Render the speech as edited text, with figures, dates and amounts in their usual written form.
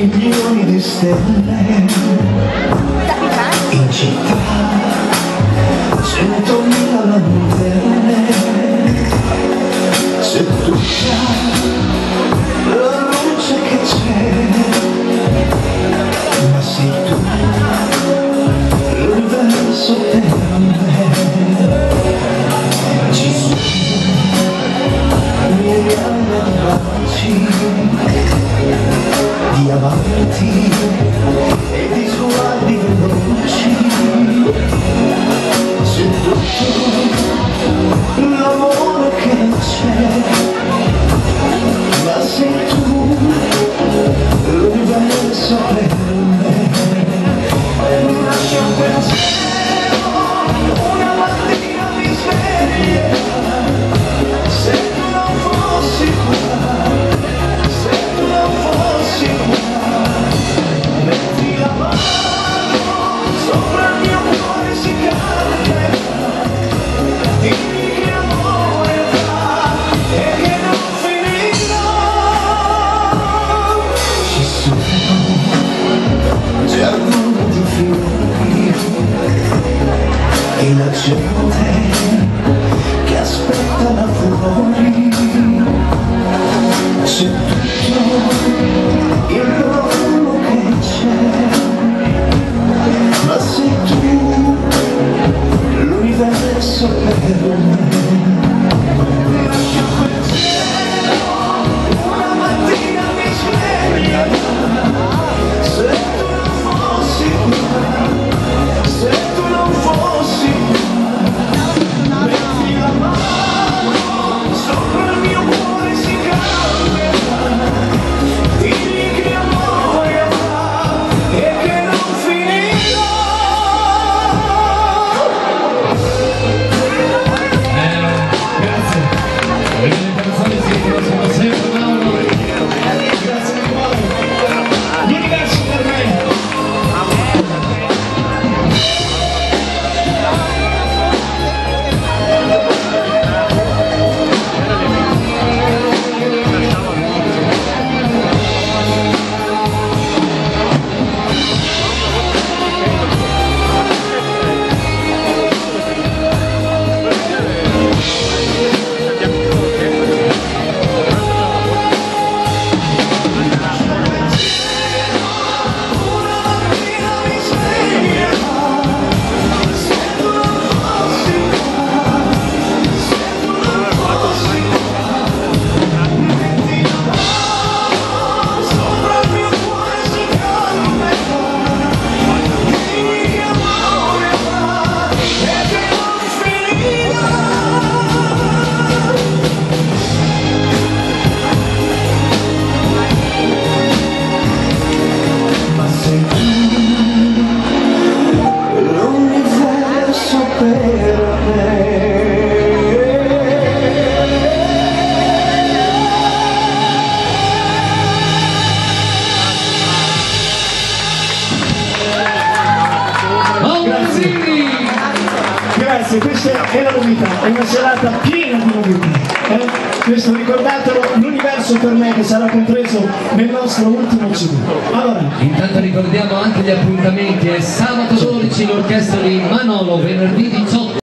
milioni di stelle in città, 100.000 lanterne, c'è tutta la luce che c'è, ma sei tu l'universo per me. Ci sono migliaia di baci, di amanti e di sguardi veloci, c'è tutto l'amore che c'è, ma sei tu l'universo per me. Mi lasci un pensiero, una mattina mi sveglierà, se tu non fossi qua, se tu non fossi qua, metti la mano sopra il mio cuore, si calmerà, dimmi che amore va e che non finirà. Ci sono giardini di fiori e la gente che aspetta la fuori, c'è tutto il mondo che c'è, ma sei tu l'universo per me. Lascia un pensiero, una mattina mi sveglierà, se tu non fossi qua, se tu non fossi qua, metti la mano sopra il mio cuore, si calmerà, dimmi che amore va e che non finirà. Grazie. Le canzoni si conoscono sempre, Mauro. Grazie di cuore. L'universo per me. Grazie, questa è la novità, è una serata piena di novità. Questo ricordatelo, l'universo per me che sarà compreso nel nostro ultimo CD. Allora, intanto ricordiamo anche gli appuntamenti, è sabato 12 l'orchestra di Manolo, venerdì 18